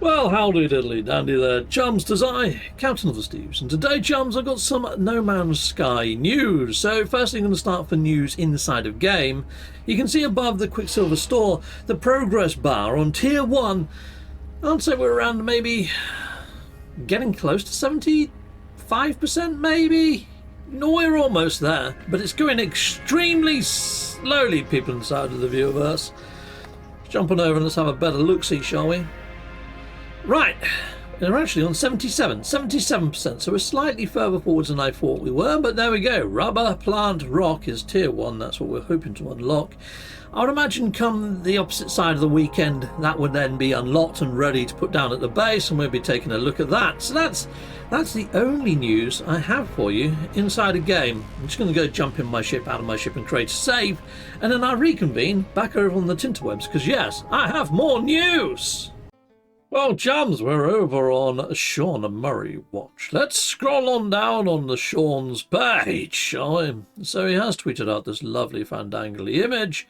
Well, howdy diddly dandy there, chums, 'tis I, Captain of the Steves, and today, chums, I've got some No Man's Sky news. So firstly, I'm going to start for news inside of game. You can see above the Quicksilver store, the progress bar on Tier 1. I'd say we're around maybe getting close to 75%, maybe? No, we're almost there, but it's going extremely slowly, people inside of the viewerverse. Jump on over and let's have a better look-see, shall we? Right, they're actually on 77%, so we're slightly further forwards than I thought we were, but there we go. Rubber Plant Rock is Tier 1, that's what we're hoping to unlock. I would imagine come the opposite side of the weekend, that would then be unlocked and ready to put down at the base, and we'll be taking a look at that. So that's the only news I have for you inside a game. I'm just going to go jump in my ship, out of my ship, and create a save, and then I'll reconvene back over on the Tinterwebs, because yes, I have more news! Well, chums, we're over on Sean Murray Watch. Let's scroll on down on the Sean's page, shall we? So he has tweeted out this lovely fandangly image.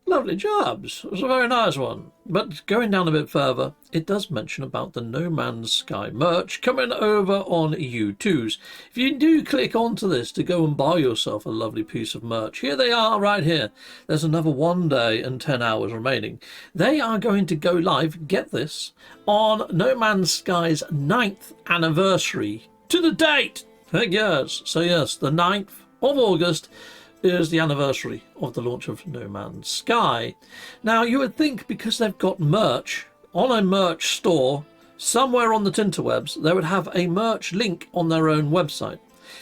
Lovely jobs. It was a very nice one. But going down a bit further, it does mention about the No Man's Sky merch coming over on U2s. If you do click onto this to go and buy yourself a lovely piece of merch, here they are right here. There's another 1 day and 10 hours remaining. They are going to go live, get this, on No Man's Sky's 9th anniversary. To the date! Heck yes. So yes, the 9th of August is the anniversary of the launch of No Man's Sky. Now, you would think because they've got merch on a merch store somewhere on the Tinterwebs, they would have a merch link on their own website.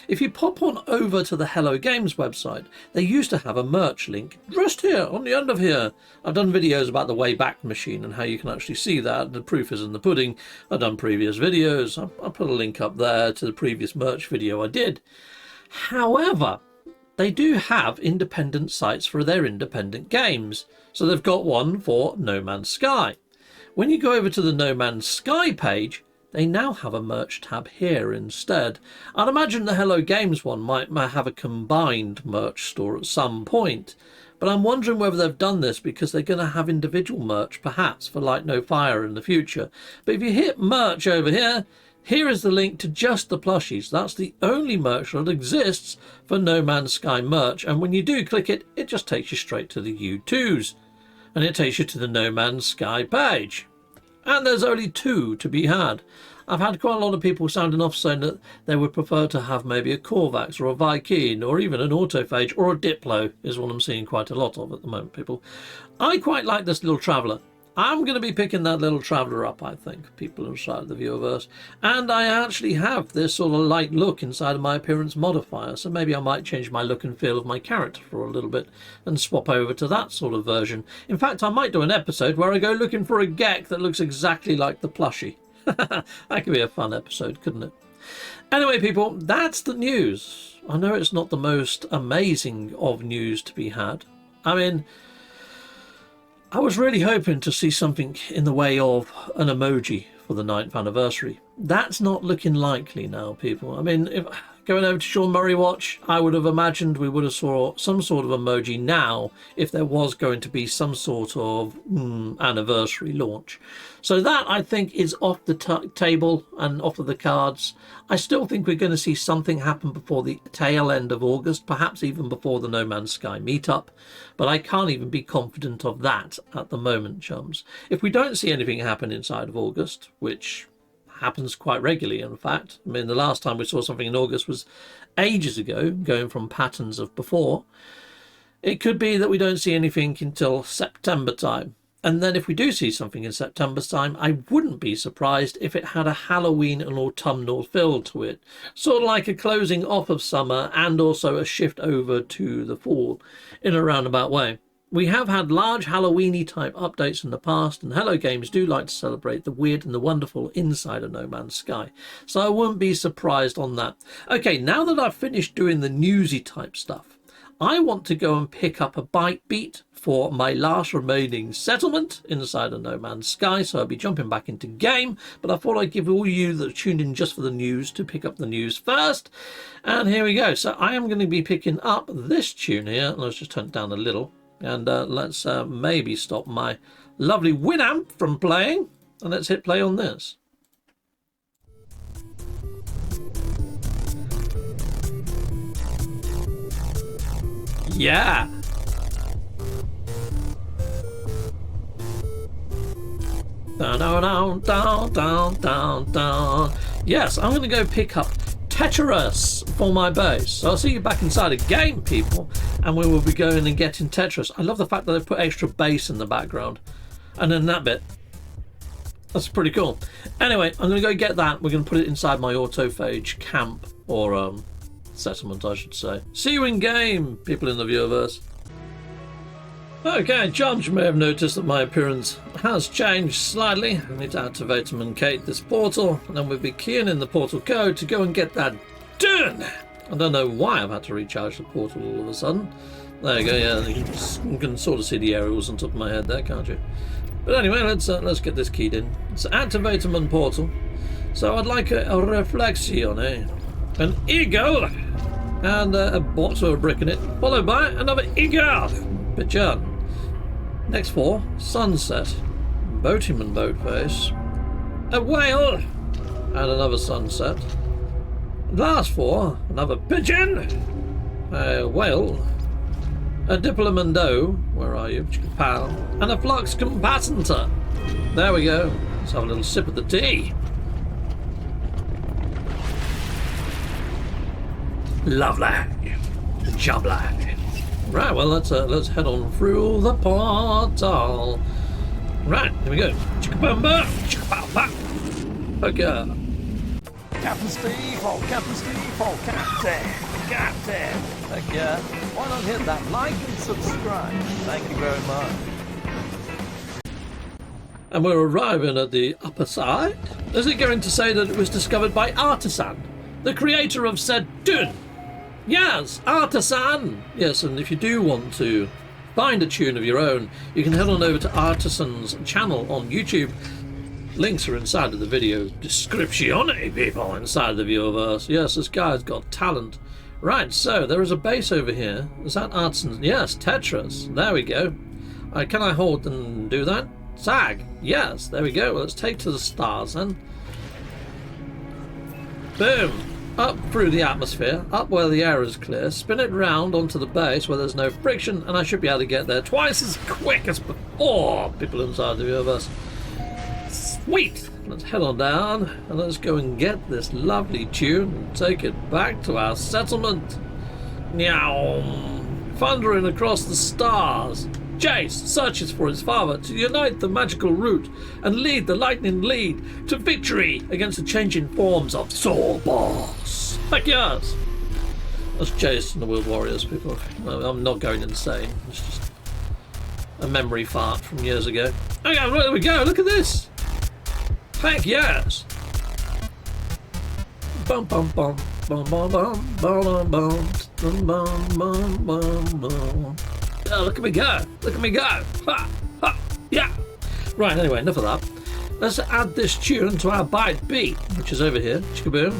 If you pop on over to the Hello Games website, they used to have a merch link just here, on the end of here. I've done videos about the Wayback Machine and how you can actually see that. The proof is in the pudding. I've done previous videos. I'll put a link up there to the previous merch video I did. However, they do have independent sites for their independent games. So they've got one for No Man's Sky. When you go over to the No Man's Sky page, they now have a merch tab here instead. I'd imagine the Hello Games one might have a combined merch store at some point. But I'm wondering whether they've done this because they're going to have individual merch, perhaps, for Light No Fire in the future. But if you hit merch over here, here is the link to just the plushies. That's the only merch that exists for No Man's Sky merch. And when you do click it, it just takes you straight to the U2s. And it takes you to the No Man's Sky page. And there's only 2 to be had. I've had quite a lot of people sounding off saying that they would prefer to have maybe a Korvax or a Viking or even an Autophage or a Diplo is what I'm seeing quite a lot of at the moment, people. I quite like this little Traveller. I'm going to be picking that little Traveller up, I think, people inside of the viewerverse. And I actually have this sort of light look inside of my appearance modifier, so maybe I might change my look and feel of my character for a little bit and swap over to that sort of version. In fact, I might do an episode where I go looking for a Gek that looks exactly like the plushie. That could be a fun episode, couldn't it? Anyway, people, that's the news. I know it's not the most amazing of news to be had. I mean, I was really hoping to see something in the way of an emoji for the 9th anniversary. That's not looking likely now, people. I mean, if going over to Sean Murray Watch, I would have imagined we would have saw some sort of emoji now if there was going to be some sort of anniversary launch. So that, I think, is off the table and off of the cards. I still think we're going to see something happen before the tail end of August, perhaps even before the No Man's Sky meetup. But I can't even be confident of that at the moment, chums. If we don't see anything happen inside of August, which happens quite regularly, in fact. I mean, the last time we saw something in August was ages ago, going from patterns of before. It could be that we don't see anything until September time. And then if we do see something in September time, I wouldn't be surprised if it had a Halloween and autumnal feel to it. Sort of like a closing off of summer and also a shift over to the fall in a roundabout way. We have had large Halloween-y type updates in the past, and Hello Games do like to celebrate the weird and the wonderful inside of No Man's Sky. So I wouldn't be surprised on that. Okay, now that I've finished doing the newsy type stuff, I want to go and pick up a ByteBeat for my last remaining settlement inside of No Man's Sky, so I'll be jumping back into game, but I thought I'd give all you that are tuned in just for the news to pick up the news first. And here we go. So I am going to be picking up this tune here. Let's just turn it down a little. And let's maybe stop my lovely Winamp from playing. And let's hit play on this. Yeah! Down, down, down, down, down, down. Yes, I'm going to go pick up Tetris for my base. So I'll see you back inside a game, people, and we will be going and getting Tetris. I love the fact that they've put extra bass in the background. And then that bit. That's pretty cool. Anyway, I'm going to go get that. We're going to put it inside my autophage camp, or settlement, I should say. See you in game, people in the viewerverse. Okay, chums, you may have noticed that my appearance has changed slightly. I need to activate and uncate this portal, and then we'll be keying in the portal code to go and get that done. I don't know why I've had to recharge the portal all of a sudden. There you go, yeah, you can sort of see the aerials on top of my head there, can't you? But anyway, let's get this keyed in. It's activate and portal. So I'd like a reflexione, an eagle, and a box or a brick in it, followed by another eagle. Picture. Next 4, sunset, boatyman boat face, a whale, and another sunset. Last 4, another pigeon, a whale, a diplomundo, where are you, pal, and a flux compassanter. There we go. Let's have a little sip of the tea. Lovely, jubbly. Right, well, let's head on through the portal. Right, here we go. Chicka-bumba, chicka-bumba. Okay. Captain Steve, oh Captain Steve, oh Captain. Okay. Why not hit that like and subscribe? Thank you very much. And we're arriving at the upper side. Is it going to say that it was discovered by Artisan, the creator of said tune? Yes, Artisan! Yes, and if you do want to find a tune of your own, you can head on over to Artisan's channel on YouTube. Links are inside of the video description, people, inside of the viewerverse. Yes, this guy's got talent. Right, so there is a base over here. Is that Artisan? Yes, Tetris. There we go. Can I hold and do that? Tag. Yes, there we go. Well, let's take to the stars then. Boom. Up through the atmosphere, up where the air is clear, spin it round onto the base where there's no friction, and I should be able to get there twice as quick as before, people inside the universe. Sweet! Let's head on down, and let's go and get this lovely tune and take it back to our settlement. Meow! Thundering across the stars, Jace searches for his father to unite the magical root and lead the lightning lead to victory against the changing forms of Soul Boss. Heck yes! That's Jace and the World Warriors, people. I'm not going insane. It's just a memory fart from years ago. Okay, there we go. Look at this. Heck yes! Bum bum bum bum bum bum bum bum bum bum bum bum. Oh, look at me go! Look at me go! Ha! Ha! Yeah! Right, anyway, enough of that. Let's add this tune to our ByteBeat, which is over here. Chickaboom.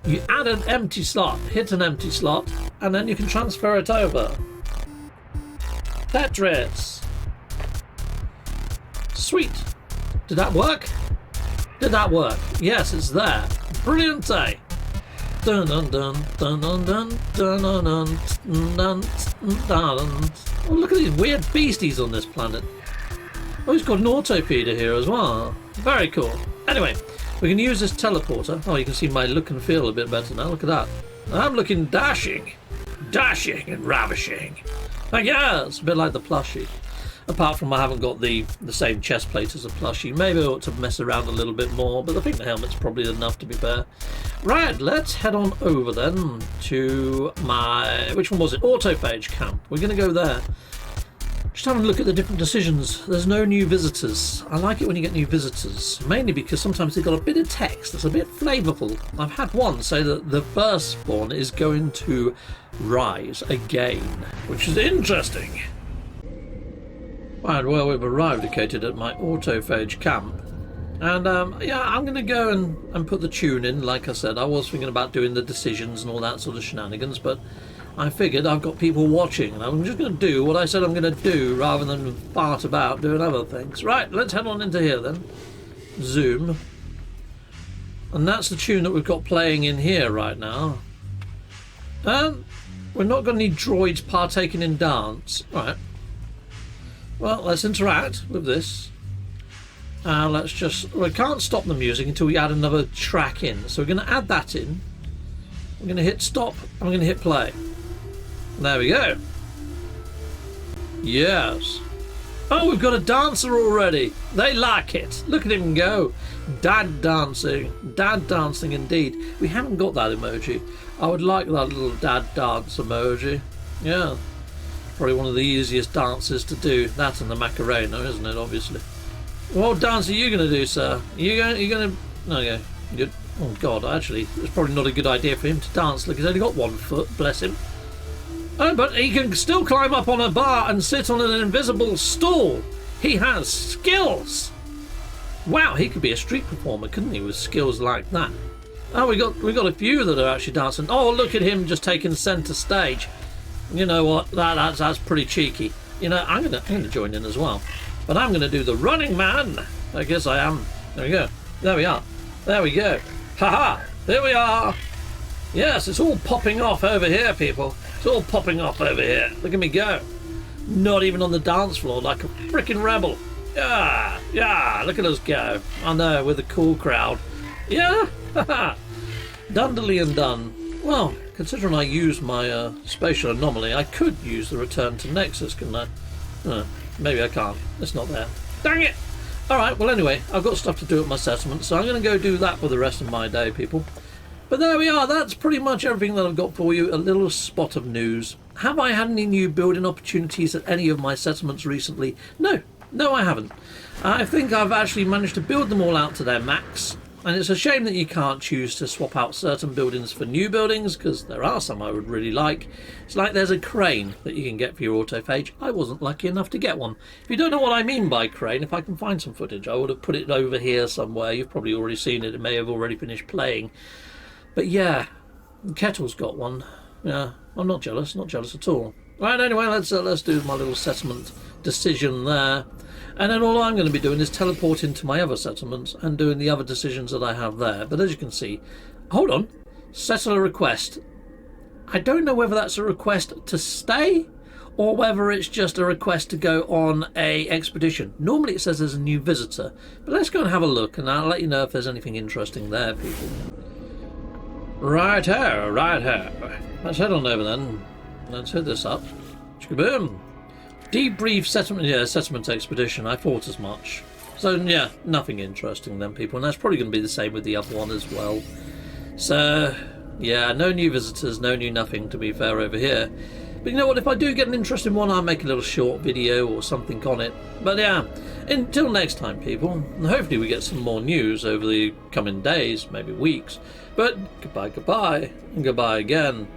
You add an empty slot, hit an empty slot, and then you can transfer it over. Tetris! Sweet! Did that work? Did that work? Yes, it's there. Brilliant, eh? Dun dun dun dun dun dun dun dun dun dun dun. Oh, look at these weird beasties on this planet. Oh, he's got an autofeeder here as well. Very cool. Anyway, we can use this teleporter. Oh, you can see my look and feel a bit better now. Look at that. I'm looking dashing. Dashing and ravishing. Like, yeah, it's a bit like the plushie. Apart from I haven't got the same chest plate as a plushie. Maybe I ought to mess around a little bit more, but I think the helmet's probably enough, to be fair. Right, let's head on over then to my... which one was it? Autophage camp. We're going to go there. Just having a look at the different decisions. There's no new visitors. I like it when you get new visitors, mainly because sometimes they've got a bit of text that's a bit flavourful. I've had one say that the firstborn is going to rise again, which is interesting. Right, well, we've arrived located at my autophage camp. And, yeah, I'm going to go and put the tune in. Like I said, I was thinking about doing the decisions and all that sort of shenanigans, but I figured I've got people watching, and I'm just going to do what I said I'm going to do rather than fart about doing other things. Right, let's head on into here then. zoom. And that's the tune that we've got playing in here right now. We're not going to need droids partaking in dance. Right. Well, let's interact with this. Let's just... We can't stop the music until we add another track in. So we're going to add that in. We're going to hit stop and we're going to hit play. There we go. Yes. Oh, we've got a dancer already. They like it. Look at him go. Dad dancing. Dad dancing indeed. We haven't got that emoji. I would like that little dad dance emoji. Yeah. Probably one of the easiest dances to do. That and the Macarena, isn't it, obviously. What dance are you going to do, sir? You're going to... Okay. Good. Oh, God, actually, it's probably not a good idea for him to dance. Look, he's only got 1 foot, bless him. Oh, but he can still climb up on a bar and sit on an invisible stool. He has skills. Wow, he could be a street performer, couldn't he, with skills like that? Oh, we got a few that are actually dancing. Oh, look at him just taking centre stage. You know what? That's pretty cheeky. You know, I'm gonna join in as well. But I'm gonna do the running man. I guess I am. There we go. There we are. There we go. Haha! There we are. Yes, it's all popping off over here, people. It's all popping off over here. Look at me go. Not even on the dance floor, like a freaking rebel. Yeah, yeah. Look at us go. I know, with a cool crowd. Yeah. Haha. Dundily and done. Well, considering I use my spatial anomaly, I could use the return to Nexus, couldn't I? Maybe I can't. It's not there. Dang it! Alright, well anyway, I've got stuff to do at my settlement, so I'm going to go do that for the rest of my day, people. But there we are. That's pretty much everything that I've got for you. A little spot of news. Have I had any new building opportunities at any of my settlements recently? No. No, I haven't. I think I've actually managed to build them all out to their max. And it's a shame that you can't choose to swap out certain buildings for new buildings, because there are some I would really like. It's like there's a crane that you can get for your autophage. I wasn't lucky enough to get one. If you don't know what I mean by crane, if I can find some footage, I would have put it over here somewhere. You've probably already seen it. It may have already finished playing. But yeah, Kettle's got one. Yeah, I'm not jealous at all. Right, anyway, let's do my little settlement decision there. And then all I'm going to be doing is teleporting to my other settlements and doing the other decisions that I have there. But as you can see, hold on, settle a request. I don't know whether that's a request to stay or whether it's just a request to go on a expedition. Normally it says there's a new visitor, but let's go and have a look and I'll let you know if there's anything interesting there, people. Right-ho, right-ho. Let's head on over then. Let's hit this up. Chickaboom. Debrief settlement, yeah, settlement expedition. I thought as much. So yeah, nothing interesting then, people, and that's probably going to be the same with the other one as well. So yeah, no new visitors, no new nothing, to be fair, over here. But you know what, if I do get an interesting one, I'll make a little short video or something on it. But yeah, until next time, people, and hopefully we get some more news over the coming days, maybe weeks. But goodbye, goodbye, and goodbye again.